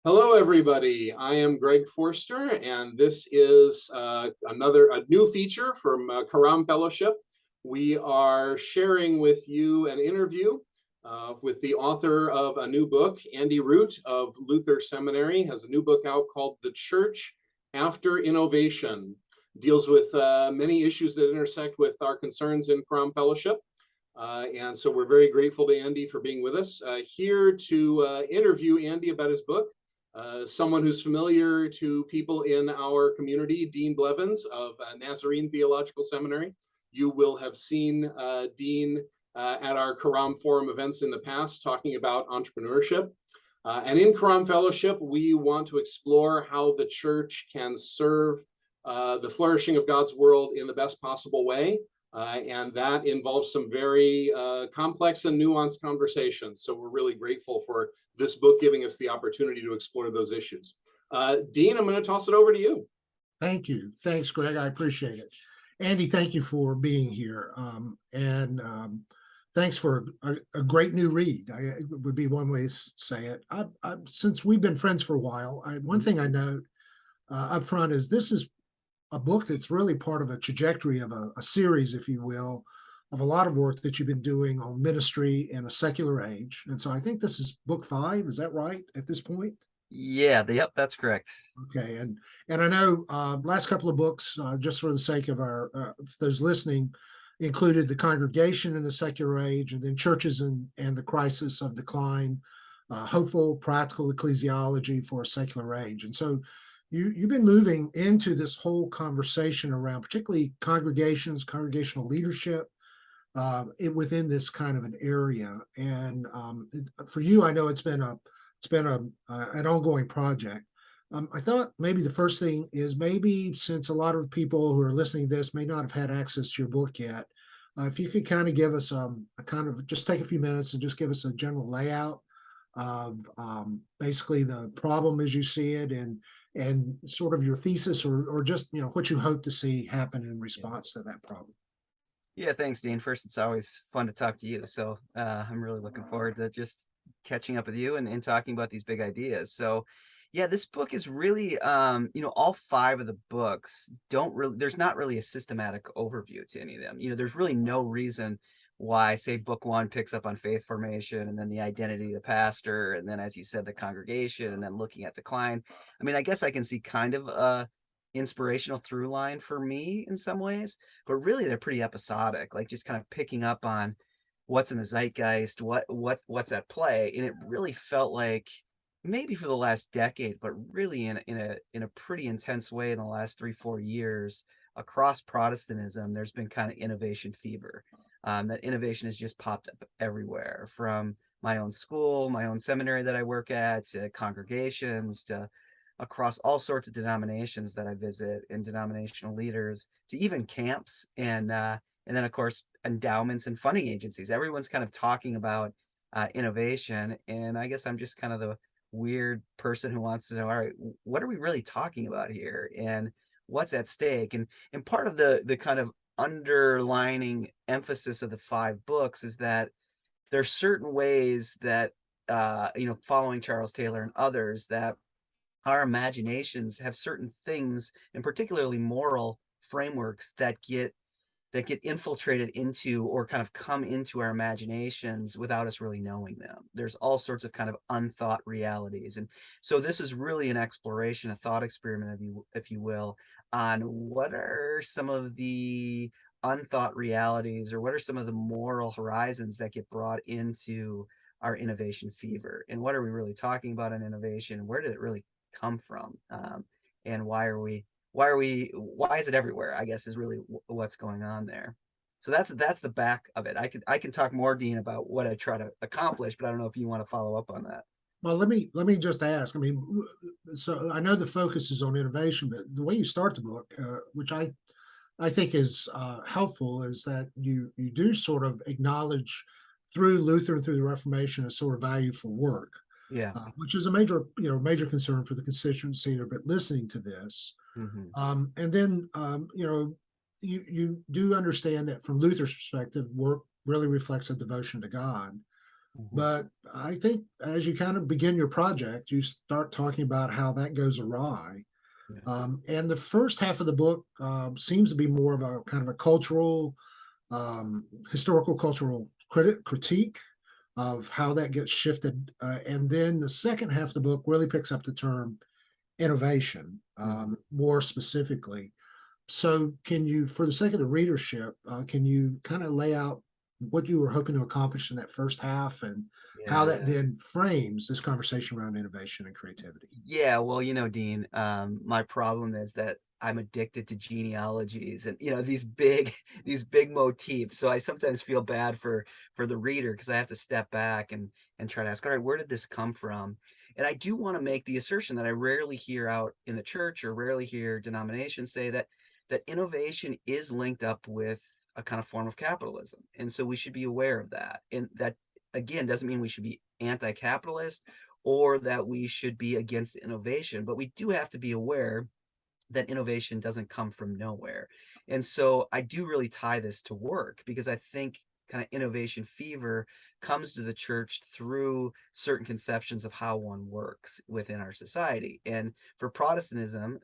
Hello, everybody. I am Greg Forster, and this is a new feature from Karam Fellowship. We are sharing with you an interview with the author of a new book. Andy Root of Luther Seminary has a new book out called The Church After Innovation. Deals with many issues that intersect with our concerns in Karam Fellowship. And so we're very grateful to Andy for being with us. Here to interview Andy about his book, someone who's familiar to people in our community, Dean Blevins of Nazarene Theological Seminary. You will have seen Dean at our Karam Forum events in the past talking about entrepreneurship. And in Karam Fellowship, we want to explore how the church can serve the flourishing of God's world in the best possible way. And that involves some very complex and nuanced conversations. So we're really grateful for this book giving us the opportunity to explore those issues. Dean, I'm going to toss it over to you. Thank you. Thanks, Greg. I appreciate it. Andy, thank you for being here. And thanks for a great new read. It would be one way to say it. Since we've been friends for a while, one thing I note up front is this is a book that's really part of a trajectory of a series, if you will, of a lot of work that you've been doing on ministry in a secular age. And so I think this is book 5. Is that right at this point? Yep, that's correct. Okay, and I know last couple of books, just for the sake of our those listening, included The Congregation in the Secular Age, and then Churches and the Crisis of Decline, Hopeful Practical Ecclesiology for a Secular Age. And so you've been moving into this whole conversation around particularly congregations, congregational leadership within this kind of an area. And for you, I know it's been an ongoing project. I thought maybe the first thing is maybe since a lot of people who are listening to this may not have had access to your book yet, if you could kind of give us just take a few minutes and just give us a general layout of basically the problem as you see it and sort of your thesis or just, what you hope to see happen in response to that problem. Yeah, thanks, Dean. First, it's always fun to talk to you. So I'm really looking forward to just catching up with you and talking about these big ideas. So yeah, this book is really, all 5 of the books there's not really a systematic overview to any of them. There's really no reason why, say, book 1 picks up on faith formation and then the identity of the pastor, and then, as you said, the congregation, and then looking at decline. I mean, I guess I can see kind of a inspirational through line for me in some ways, but really they're pretty episodic, like just kind of picking up on what's in the zeitgeist, what's at play. And it really felt like maybe for the last decade, but really in a pretty intense way in the last 3-4 years across Protestantism, there's been kind of innovation fever. That innovation has just popped up everywhere, from my own school, my own seminary that I work at, to congregations, to across all sorts of denominations that I visit, and denominational leaders, to even camps, and then of course endowments and funding agencies. Everyone's kind of talking about innovation, and I guess I'm just kind of the weird person who wants to know, all right, what are we really talking about here, and what's at stake? And part of the kind of underlining emphasis of the 5 books is that there's certain ways that following Charles Taylor and others, that our imaginations have certain things, and particularly moral frameworks, that get infiltrated into, or kind of come into, our imaginations without us really knowing them. There's all sorts of kind of unthought realities. And so this is really an exploration, a thought experiment, if you will, on what are some of the unthought realities, or what are some of the moral horizons that get brought into our innovation fever, and what are we really talking about in innovation? Where did it really come from? And why is it everywhere, I guess, is really what's going on there. So that's the back of it. I can talk more, Dean, about what I try to accomplish, but I don't know if you want to follow up on that. Well, let me just ask. I mean, so I know the focus is on innovation, but the way you start the book, which I think is helpful, is that you do sort of acknowledge through Luther and through the Reformation a sort of value for work, Yeah, which is a major concern for the constituency that are listening to this. mm-hmm. And then you do understand that from Luther's perspective, work really reflects a devotion to God. Mhm. But I think as you kind of begin your project, you start talking about how that goes awry. Yeah. And the first half of the book seems to be more of a kind of a cultural, historical cultural critique of how that gets shifted. And then the second half of the book really picks up the term innovation Mhm. more specifically. So, can you, for the sake of the readership, can you kind of lay out what you were hoping to accomplish in that first half and how that Yeah. then frames this conversation around innovation and creativity? Yeah, well, Dean, my problem is that I'm addicted to genealogies and these big these big motifs. So I sometimes feel bad for the reader because I have to step back and try to ask, all right, where did this come from? And I do want to make the assertion that I rarely hear out in the church or rarely hear denominations say that innovation is linked up with a kind of form of capitalism. And so we should be aware of that. And that again doesn't mean we should be anti-capitalist or that we should be against innovation, but we do have to be aware that innovation doesn't come from nowhere. And so I do really tie this to work because I think kind of innovation fever comes to the church through certain conceptions of how one works within our society. And for Protestantism,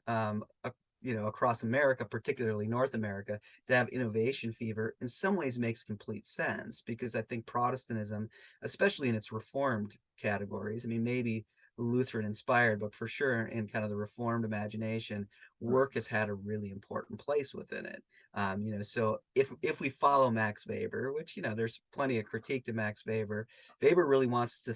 across America, particularly North America, to have innovation fever in some ways makes complete sense because I think Protestantism, especially in its Reformed categories, I mean, maybe Lutheran inspired, but for sure in kind of the Reformed imagination, Right. work has had a really important place within it. So if we follow Max Weber, which there's plenty of critique to Max Weber, Weber really wants to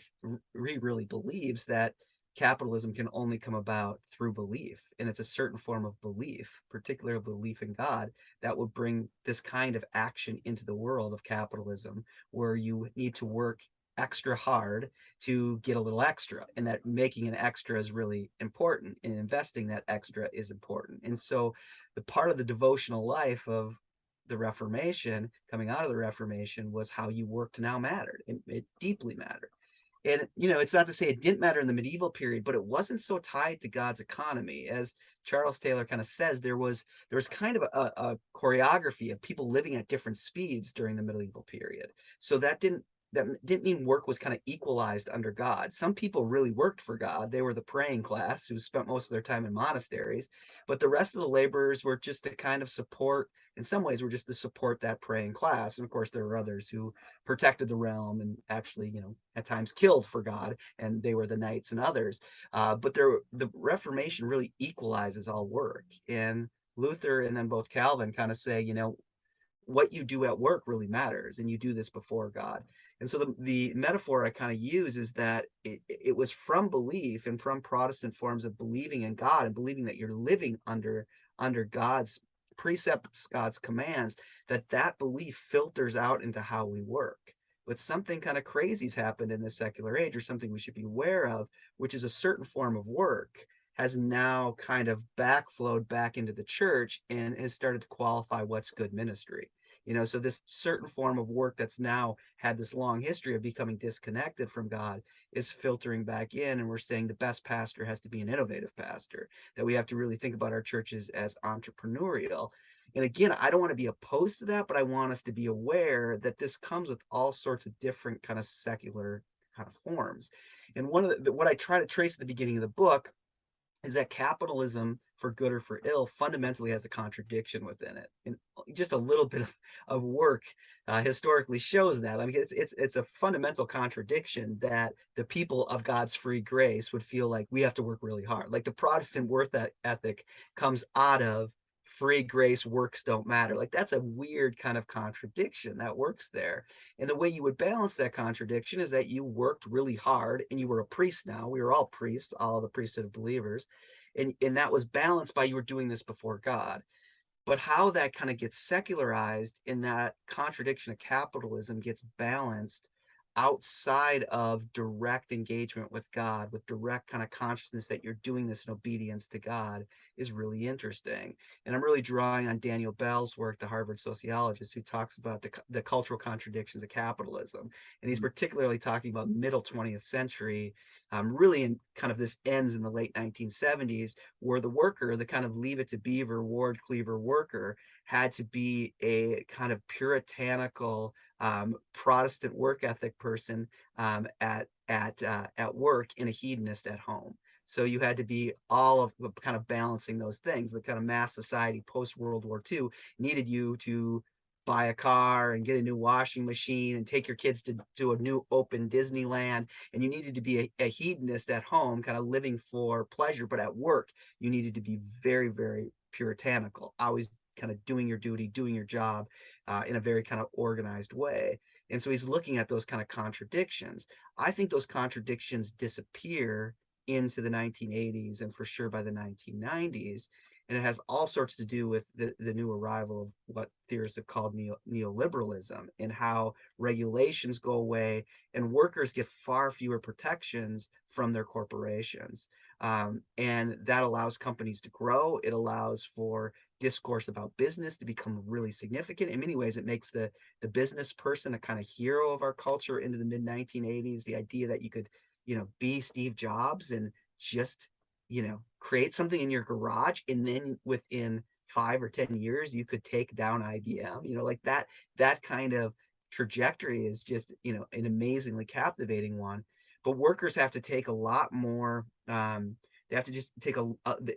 really believes that capitalism can only come about through belief, and it's a certain form of belief, particularly belief in God, that would bring this kind of action into the world of capitalism, where you need to work extra hard to get a little extra, and that making an extra is really important and investing that extra is important. And so the part of the devotional life of the Reformation, coming out of the Reformation, was how you worked now mattered. It deeply mattered. And it's not to say it didn't matter in the medieval period, but it wasn't so tied to God's economy. As Charles Taylor kind of says, there was kind of a choreography of people living at different speeds during the medieval period. So that didn't mean work was kind of equalized under God. Some people really worked for God. They were the praying class who spent most of their time in monasteries, but the rest of the laborers were just to kind of support, in some ways, were just to support that praying class. And of course, there were others who protected the realm and actually, at times killed for God, and they were the knights and others. But the Reformation really equalizes all work. And Luther and then both Calvin kind of say, what you do at work really matters, and you do this before God. And so the metaphor I kind of use is that it was from belief and from Protestant forms of believing in God and believing that you're living under God's precepts, God's commands, that belief filters out into how we work. But something kind of crazy's happened in the secular age, or something we should be aware of, which is a certain form of work has now kind of backflowed back into the church and has started to qualify what's good ministry. So this certain form of work that's now had this long history of becoming disconnected from God is filtering back in. And we're saying the best pastor has to be an innovative pastor, that we have to really think about our churches as entrepreneurial. And again, I don't want to be opposed to that, but I want us to be aware that this comes with all sorts of different kind of secular kind of forms. And one of what I try to trace at the beginning of the book is that capitalism, for good or for ill, fundamentally has a contradiction within it. And just a little bit of work historically shows that. I mean, it's a fundamental contradiction that the people of God's free grace would feel like we have to work really hard. Like the Protestant worth ethic comes out of free grace, works don't matter. Like that's a weird kind of contradiction that works there. And the way you would balance that contradiction is that you worked really hard, and you were a priest now. We were all priests, all the priesthood of believers. And that was balanced by you were doing this before God. But how that kind of gets secularized in that contradiction of capitalism gets balanced outside of direct engagement with God, with direct kind of consciousness that you're doing this in obedience to God, is really interesting. And I'm really drawing on Daniel Bell's work, the Harvard sociologist, who talks about the cultural contradictions of capitalism. And he's particularly talking about middle 20th century, really in kind of this ends in the late 1970s, where the worker, the kind of leave it to beaver, ward cleaver worker, had to be a kind of puritanical, Protestant work ethic person at work and a hedonist at home. So you had to be all of kind of balancing those things. The kind of mass society post World War II needed you to buy a car and get a new washing machine and take your kids to a new open Disneyland. And you needed to be a hedonist at home, kind of living for pleasure, but at work, you needed to be very, very puritanical, always kind of doing your duty, doing your job in a very kind of organized way. And so he's looking at those kind of contradictions. I think those contradictions disappear into the 1980s and for sure by the 1990s. And it has all sorts to do with the new arrival of what theorists have called neoliberalism, and how regulations go away and workers get far fewer protections from their corporations. And that allows companies to grow. It allows for discourse about business to become really significant. In many ways, it makes the business person a kind of hero of our culture into the mid 1980s. The idea that you could, be Steve Jobs and just create something in your garage, and then within 5 or 10 years you could take down IBM, like that kind of trajectory is just an amazingly captivating one. But workers have to take a lot more, they have to just take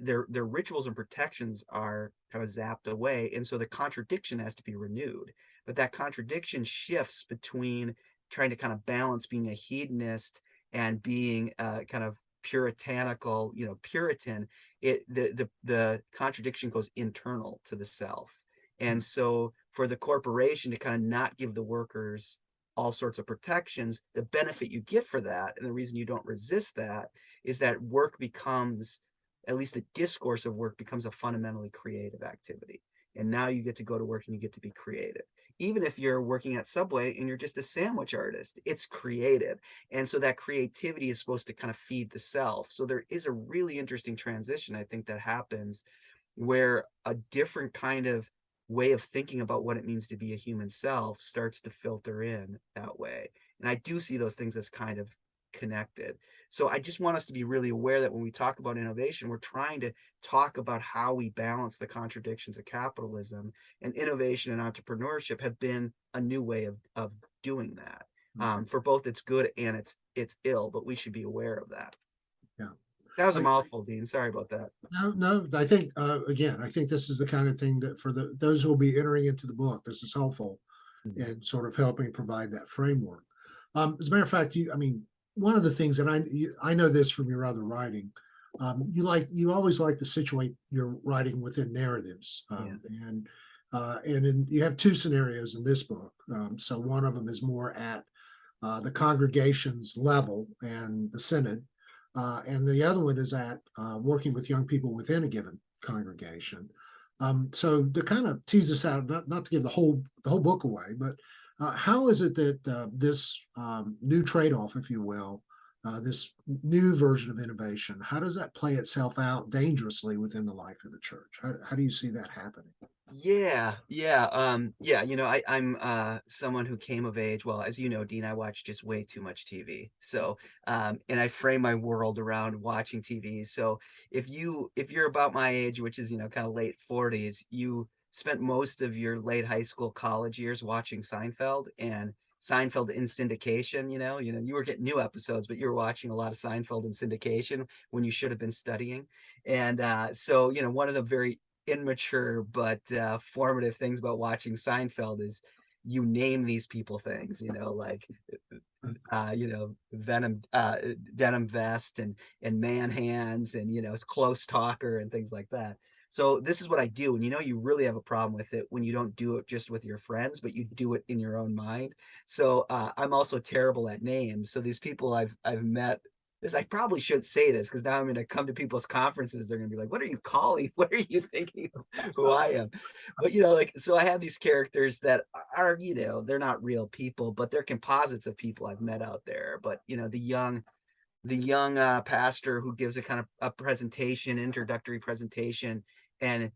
their rituals and protections are kind of zapped away, and so the contradiction has to be renewed. But that contradiction shifts between trying to kind of balance being a hedonist and being kind of puritanical, Puritan. The contradiction goes internal to the self. And so for the corporation to kind of not give the workers all sorts of protections, the benefit you get for that, and the reason you don't resist that, is that work becomes, at least the discourse of work becomes, a fundamentally creative activity. And now you get to go to work and you get to be creative. Even if you're working at Subway and you're just a sandwich artist, it's creative. And so that creativity is supposed to kind of feed the self. So there is a really interesting transition, I think, that happens where a different kind of way of thinking about what it means to be a human self starts to filter in that way. And I do see those things as kind of connected. So I just want us to be really aware that when we talk about innovation, we're trying to talk about how we balance the contradictions of capitalism, and innovation and entrepreneurship have been a new way of doing that, for both its good and its ill, but we should be aware of that. Yeah. That was a mouthful, Dean. Sorry about that. No, I think, again, I think this is the kind of thing that for those who will be entering into the book, this is helpful in sort of helping provide that framework. As a matter of fact, one of the things that I know this from your other writing, you always like to situate your writing within narratives, and you have two scenarios in this book. So one of them is more at the congregation's level and the synod, and the other one is at working with young people within a given congregation. So to kind of tease this out, not to give the whole book away, but how is it that this new trade-off, if you will, this new version of innovation, how does that play itself out dangerously within the life of the church? How do you see that happening? Yeah. I'm someone who came of age. Well, as you know, Dean, I watch just way too much TV. So, and I frame my world around watching TV. So if you're about my age, which is, kind of late 40s, you spent most of your late high school, college years watching Seinfeld, and Seinfeld in syndication. You were getting new episodes, but you were watching a lot of Seinfeld in syndication when you should have been studying. And so, one of the very immature but formative things about watching Seinfeld is you name these people things, like Venom, denim vest, and man hands, and it's close talker and things like that. So this is what I do, and you really have a problem with it when you don't do it just with your friends, but you do it in your own mind. So I'm also terrible at names. So these people I've met, I probably should say this because now I'm going to come to people's conferences. They're going to be like, "What are you calling? What are you thinking of who I am?" But so I have these characters that are, they're not real people, but they're composites of people I've met out there. But the young pastor who gives a kind of a presentation, introductory presentation, and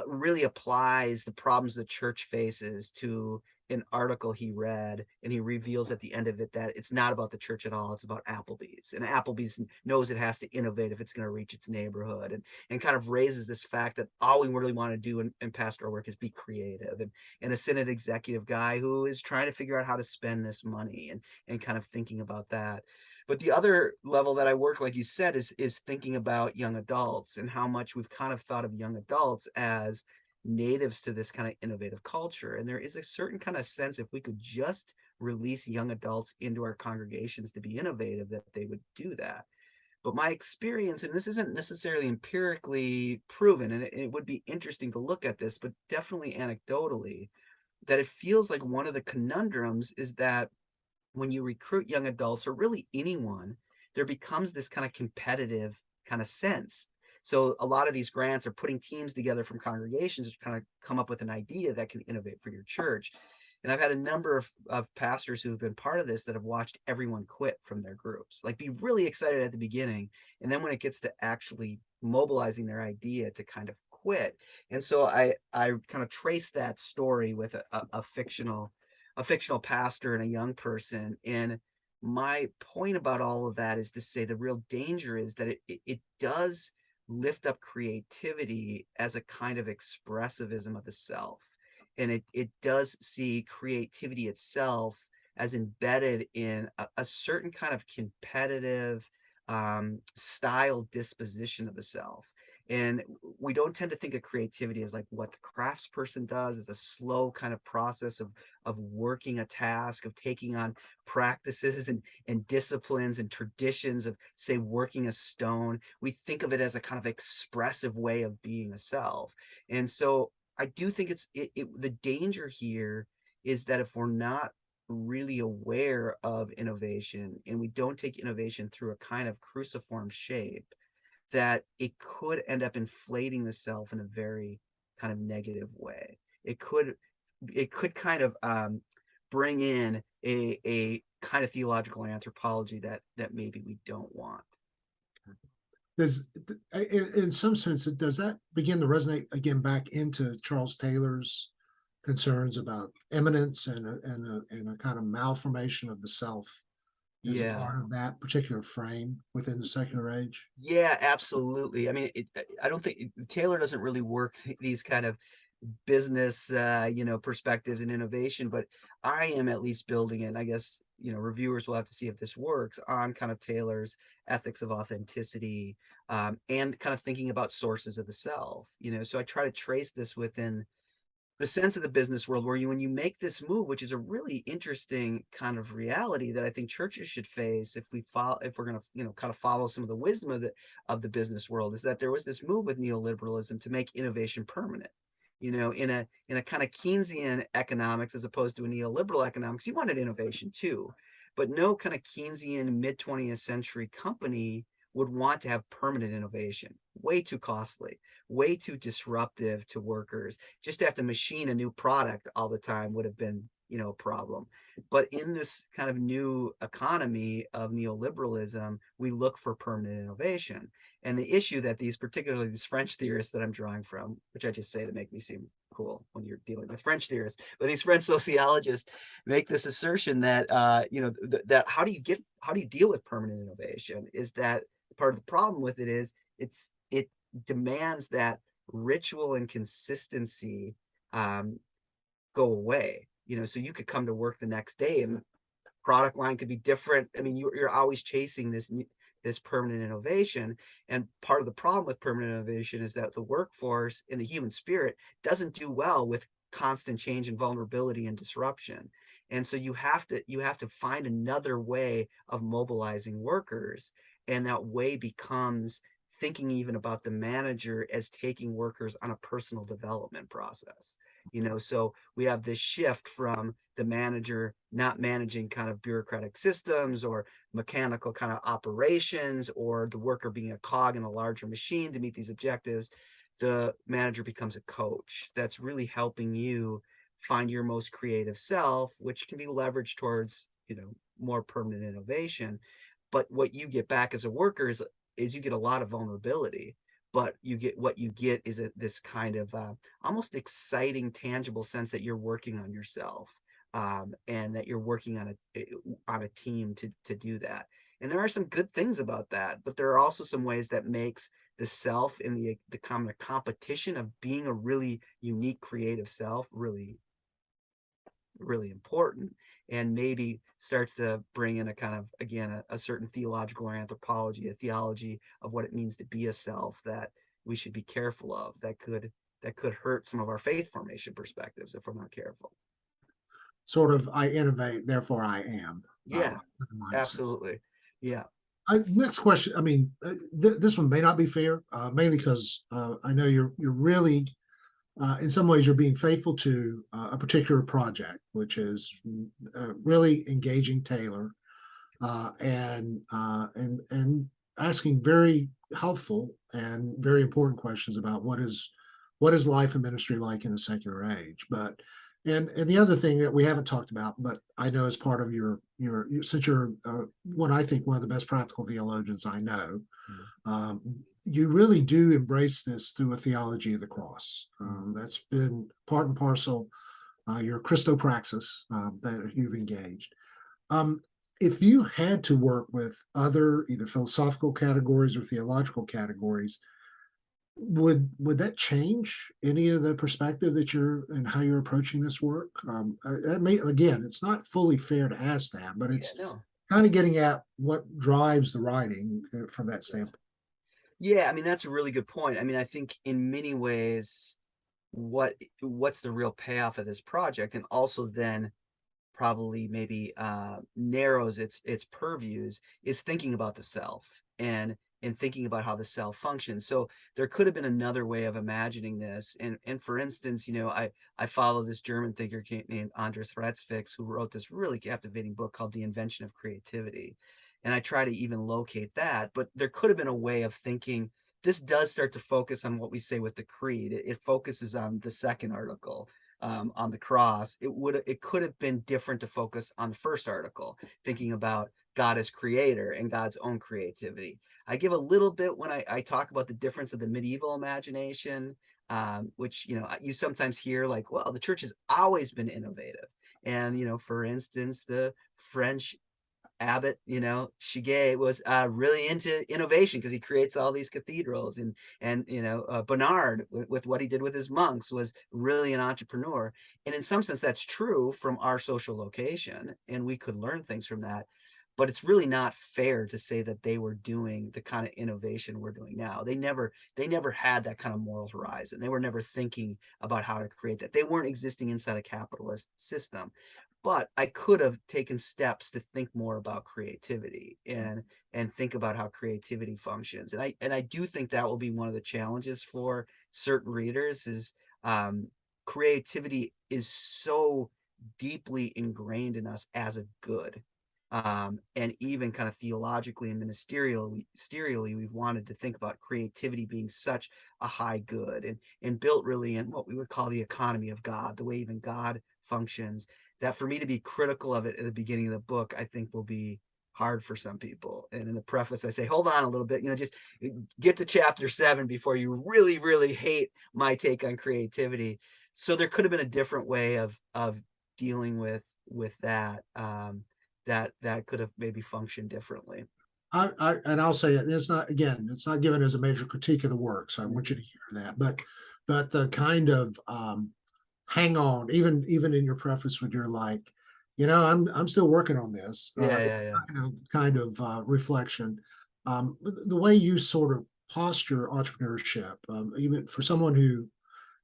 really applies the problems the church faces to an article he read, and he reveals at the end of it that it's not about the church at all. It's about Applebee's, and Applebee's knows it has to innovate if it's going to reach its neighborhood, and kind of raises this fact that all we really want to do in pastoral work is be creative, and a synod executive guy who is trying to figure out how to spend this money, and kind of thinking about that. But the other level that I work, like you said, is thinking about young adults and how much we've kind of thought of young adults as natives to this kind of innovative culture. And there is a certain kind of sense, if we could just release young adults into our congregations to be innovative, that they would do that. But my experience, and this isn't necessarily empirically proven, and it would be interesting to look at this, but definitely anecdotally, that it feels like one of the conundrums is that when you recruit young adults, or really anyone, there becomes this kind of competitive kind of sense. So a lot of these grants are putting teams together from congregations to kind of come up with an idea that can innovate for your church. And I've had a number of pastors who have been part of this that have watched everyone quit from their groups, like be really excited at the beginning. And then when it gets to actually mobilizing their idea, to kind of quit. And so I kind of trace that story with a fictional pastor and a young person. And my point about all of that is to say the real danger is that it does lift up creativity as a kind of expressivism of the self. And it does see creativity itself as embedded in a certain kind of competitive style disposition of the self. And we don't tend to think of creativity as like what the craftsperson does, is a slow kind of process of working a task, of taking on practices and disciplines and traditions of, say, working a stone. We think of it as a kind of expressive way of being a self. And so I do think the danger here is that if we're not really aware of innovation, and we don't take innovation through a kind of cruciform shape, that it could end up inflating the self in a very kind of negative way. It could kind of bring in a kind of theological anthropology that maybe we don't want. Does, in some sense, does that begin to resonate again back into Charles Taylor's concerns about immanence and a kind of malformation of the self as a part of that particular frame within the secular age? Yeah, absolutely. I mean, I don't think Taylor doesn't really work these kind of business, perspectives and innovation, but I am at least building it. And I guess, reviewers will have to see if this works on kind of Taylor's ethics of authenticity, and kind of thinking about sources of the self. So I try to trace this within the sense of the business world, where when you make this move, which is a really interesting kind of reality that I think churches should face if we're going to, kind of follow some of the wisdom of the business world, is that there was this move with neoliberalism to make innovation permanent. In a kind of Keynesian economics, as opposed to a neoliberal economics, you wanted innovation too, but no kind of Keynesian mid-20th century company would want to have permanent innovation. Way too costly, way too disruptive to workers. Just to have to machine a new product all the time would have been, a problem. But in this kind of new economy of neoliberalism, we look for permanent innovation. And the issue that particularly these French theorists that I'm drawing from, which I just say to make me seem cool when you're dealing with French theorists, but these French sociologists make this assertion that, that how do you deal with permanent innovation, is that part of the problem with it is it demands that ritual and consistency go away. So you could come to work the next day and product line could be different. I mean, you're always chasing this permanent innovation. And part of the problem with permanent innovation is that the workforce and the human spirit doesn't do well with constant change and vulnerability and disruption. And so you have to find another way of mobilizing workers. And that way becomes thinking even about the manager as taking workers on a personal development process. So we have this shift from the manager not managing kind of bureaucratic systems or mechanical kind of operations, or the worker being a cog in a larger machine to meet these objectives. The manager becomes a coach that's really helping you find your most creative self, which can be leveraged towards, more permanent innovation. But what you get back as a worker is you get a lot of vulnerability, but what you get is this kind of almost exciting, tangible sense that you're working on yourself, and that you're working on a team to do that. And there are some good things about that, but there are also some ways that makes the self and the common competition of being a really unique creative self really important, and maybe starts to bring in a kind of, again, a certain theological or anthropology, a theology of what it means to be a self that we should be careful of, that could hurt some of our faith formation perspectives if we're not careful. Sort of, I innovate, therefore I am. Yeah, Mindset. absolutely. Yeah. Next question. I mean, this one may not be fair, mainly because I know you're really, in some ways, you're being faithful to a particular project, which is really engaging Taylor and asking very helpful and very important questions about what is life and ministry like in the secular age. But and the other thing that we haven't talked about, but I know as part of your since you're what I think one of the best practical theologians I know, you really do embrace this through a theology of the cross. That's been part and parcel your Christopraxis that you've engaged. If you had to work with other either philosophical categories or theological categories, would that change any of the perspective that you're and how you're approaching this work? That may, again, it's not fully fair to ask that, but Yeah, it's no. kind of getting at what drives the writing from that standpoint. Yeah, I mean, that's a really good point. I mean, I think in many ways, what's the real payoff of this project, and also then probably maybe narrows its purviews, is thinking about the self and thinking about how the self functions. So there could have been another way of imagining this. And for instance, I follow this German thinker named Andras Retzfix, who wrote this really captivating book called The Invention of Creativity. And I try to even locate that, but there could have been a way of thinking. This does start to focus on what we say with the creed. It focuses on the second article, on the cross. It could have been different to focus on the first article, thinking about God as creator and God's own creativity. I give a little bit when I talk about the difference of the medieval imagination, which you sometimes hear like, well, the church has always been innovative, and for instance, the French abbot, Chiguet was really into innovation because he creates all these cathedrals, and Bernard, with what he did with his monks, was really an entrepreneur. And in some sense, that's true from our social location, and we could learn things from that. But it's really not fair to say that they were doing the kind of innovation we're doing now. They never had that kind of moral horizon. They were never thinking about how to create that. They weren't existing inside a capitalist system. But I could have taken steps to think more about creativity and think about how creativity functions. And I do think that will be one of the challenges for certain readers is creativity is so deeply ingrained in us as a good. And even kind of theologically and ministerially, we've wanted to think about creativity being such a high good and built really in what we would call the economy of God, the way even God functions. That for me to be critical of it at the beginning of the book, I think will be hard for some people. And in the preface, I say, hold on a little bit, just get to chapter 7 before you really, really hate my take on creativity. So there could have been a different way of dealing with that. That could have maybe functioned differently. I'll say it. It's not, again, it's not given as a major critique of the work, so I want you to hear that. But the kind of hang on, even in your preface, when you're like, I'm still working on this. Yeah. Kind of reflection. The way you sort of posture entrepreneurship, even for someone who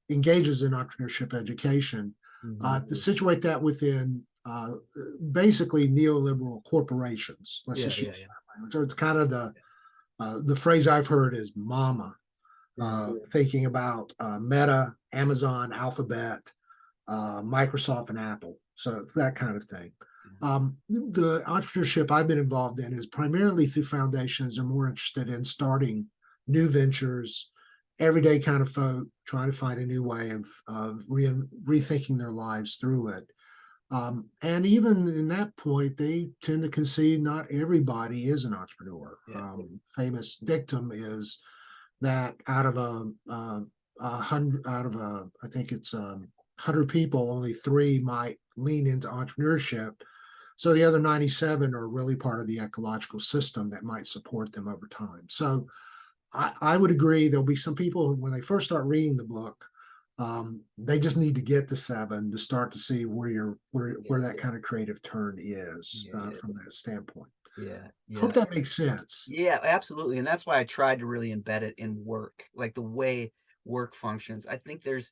engages in entrepreneurship education, to situate that within basically neoliberal corporations. Let's just use that. So it's kind of the phrase I've heard is "mama," thinking about Meta, Amazon, Alphabet, Microsoft, and Apple. So that kind of thing. The entrepreneurship I've been involved in is primarily through foundations. They're more interested in starting new ventures, everyday kind of folk trying to find a new way of rethinking their lives through it. And even in that point, they tend to concede not everybody is an entrepreneur. Famous dictum is that out of I think it's 100 people, only 3 might lean into entrepreneurship. So the other 97 are really part of the ecological system that might support them over time. So I would agree there'll be some people who, when they first start reading the book, they just need to get to 7 to start to see where that kind of creative turn is from that standpoint. Yeah, Hope that makes sense. yeah, absolutely. And that's why I tried to really embed it in work, like the way work functions. I think there's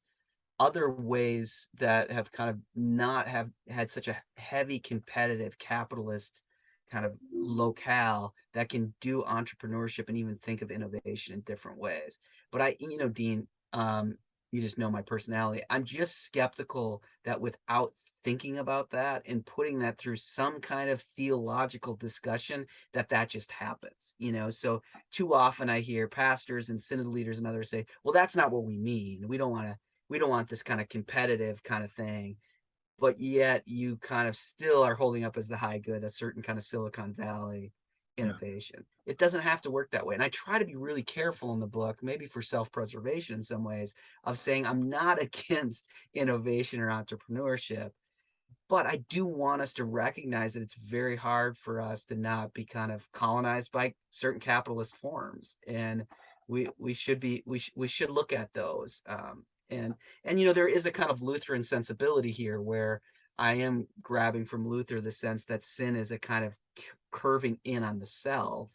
other ways that have kind of not have had such a heavy competitive capitalist kind of locale that can do entrepreneurship and even think of innovation in different ways. But Dean, you just know my personality. I'm just skeptical that without thinking about that and putting that through some kind of theological discussion, that just happens. So too often I hear pastors and synod leaders and others say, well, that's not what we mean. We don't want this kind of competitive kind of thing, but yet you kind of still are holding up as the high good a certain kind of Silicon Valley innovation. Yeah. It doesn't have to work that way. And I try to be really careful in the book, maybe for self-preservation in some ways, of saying I'm not against innovation or entrepreneurship, but I do want us to recognize that it's very hard for us to not be kind of colonized by certain capitalist forms. And we should look at those. And there is a kind of Lutheran sensibility here where I am grabbing from Luther the sense that sin is a kind of curving in on the self.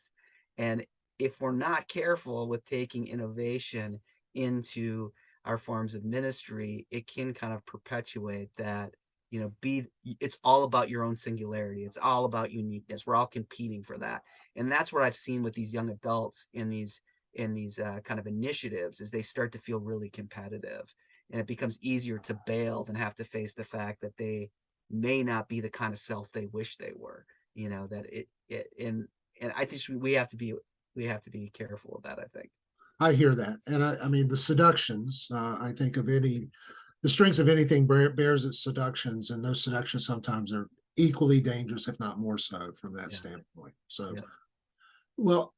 And if we're not careful with taking innovation into our forms of ministry, it can kind of perpetuate that, it's all about your own singularity. It's all about uniqueness. We're all competing for that. And that's what I've seen with these young adults in these kind of initiatives, is they start to feel really competitive, and it becomes easier to bail than have to face the fact that they may not be the kind of self they wish they were. And I think we have to be careful of that, I think. I hear that. And I mean, the seductions, I think the strengths of anything bears its seductions, and those seductions sometimes are equally dangerous, if not more so, from that standpoint. So, well,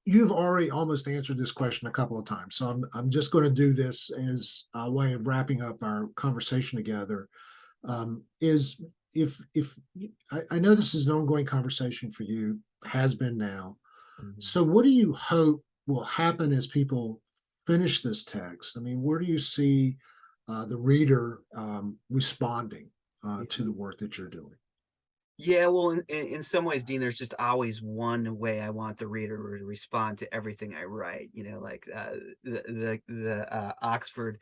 you've already almost answered this question a couple of times, so I'm just going to do this as a way of wrapping up our conversation together. Is if I know this is an ongoing conversation for you, has been now. Mm-hmm. So what do you hope will happen as people finish this text? I mean, where do you see the reader responding to the work that you're doing? Yeah, well, in some ways, Dean, there's just always one way I want the reader to respond to everything I write. Like the Oxford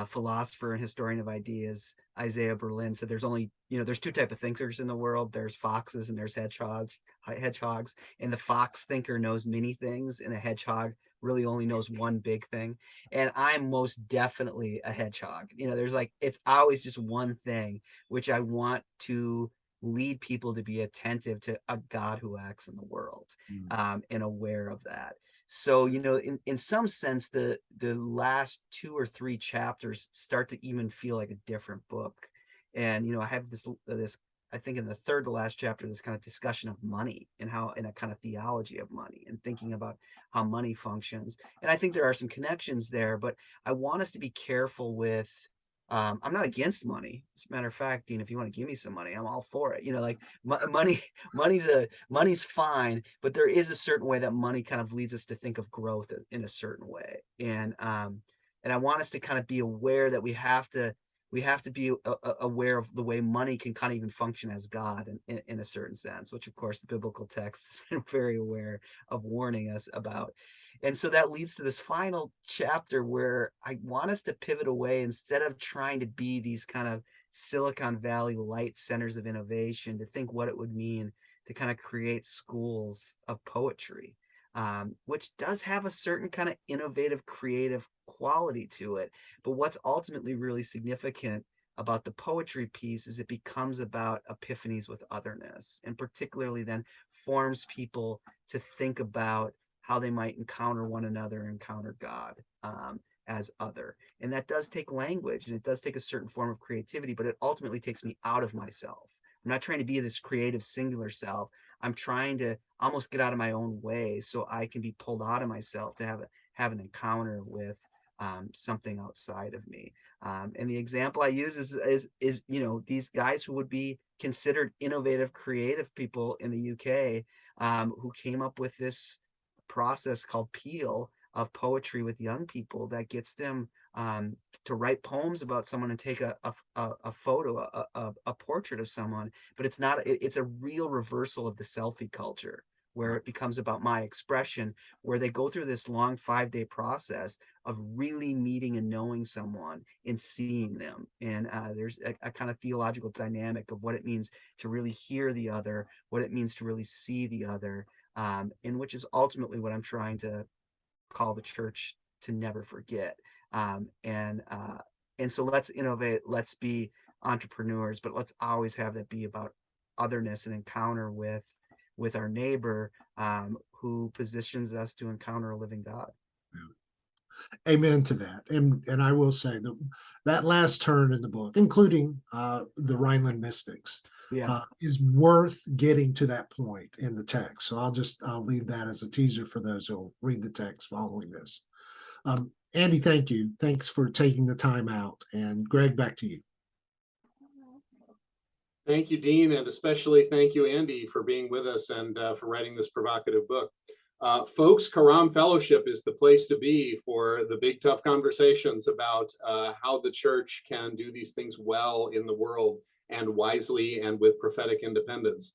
philosopher and historian of ideas, Isaiah Berlin, said there's only, there's 2 types of thinkers in the world. There's foxes and there's hedgehogs. And the fox thinker knows many things, and the hedgehog really only knows one big thing. And I'm most definitely a hedgehog. It's always just one thing, which I want to lead people to be attentive to a God who acts in the world, and aware of that. So, in some sense, the last 2 or 3 chapters start to even feel like a different book. And, I have this, I think in the third to last chapter, this kind of discussion of money and a kind of theology of money and thinking about how money functions. And I think there are some connections there, but I want us to be careful with, I'm not against money. As a matter of fact, Dean, if you want to give me some money, I'm all for it. Money's fine, but there is a certain way that money kind of leads us to think of growth in a certain way. And I want us to kind of be aware that we have to be aware of the way money can kind of even function as God in a certain sense, which of course the biblical text has been very aware of warning us about. And so that leads to this final chapter where I want us to pivot away, instead of trying to be these kind of Silicon Valley light centers of innovation, to think what it would mean to kind of create schools of poetry, which does have a certain kind of innovative, creative quality to it. But what's ultimately really significant about the poetry piece is it becomes about epiphanies with otherness, and particularly then forms people to think about how they might encounter one another, encounter God as other. And that does take language, and it does take a certain form of creativity, but it ultimately takes me out of myself. I'm not trying to be this creative singular self. I'm trying to almost get out of my own way so I can be pulled out of myself to have an encounter with something outside of me. And the example I use is these guys who would be considered innovative, creative people in the UK, who came up with this process called Peel of poetry with young people that gets them to write poems about someone and take a photo, a portrait of someone. But it's a real reversal of the selfie culture, where it becomes about my expression, where they go through this long 5-day process of really meeting and knowing someone and seeing them. And there's a kind of theological dynamic of what it means to really hear the other, what it means to really see the other, and which is ultimately what I'm trying to call the church to never forget. And so let's innovate, let's be entrepreneurs, but let's always have that be about otherness and encounter with our neighbor, who positions us to encounter a living God. Amen to that. And I will say that last turn in the book, including the Rhineland mystics, is worth getting to that point in the text. So I'll leave that as a teaser for those who will read the text following this. Andy, thank you. Thanks for taking the time out. And Greg, back to you. Thank you, Dean, and especially thank you, Andy, for being with us and for writing this provocative book. Folks, Karam Fellowship is the place to be for the big, tough conversations about how the church can do these things well in the world and wisely and with prophetic independence.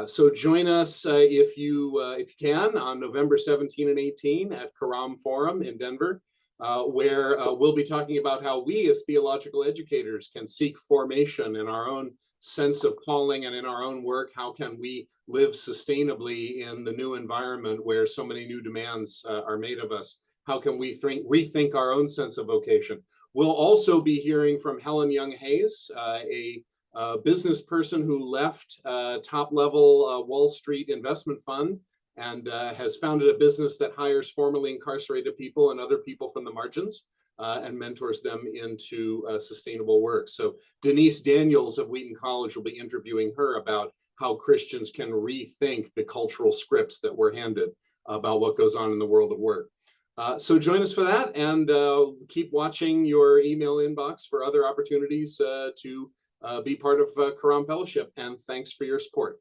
So join us if you can on November 17 and 18 at Karam Forum in Denver, where we'll be talking about how we as theological educators can seek formation in our own sense of calling and in our own work. How can we live sustainably in the new environment where so many new demands are made of us? How can we rethink our own sense of vocation? We'll also be hearing from Helen Young Hayes, a business person who left top-level Wall Street investment fund and has founded a business that hires formerly incarcerated people and other people from the margins and mentors them into sustainable work. So Denise Daniels of Wheaton College will be interviewing her about how Christians can rethink the cultural scripts that we're handed about what goes on in the world of work. So join us for that, and keep watching your email inbox for other opportunities to be part of Karam Fellowship. And thanks for your support.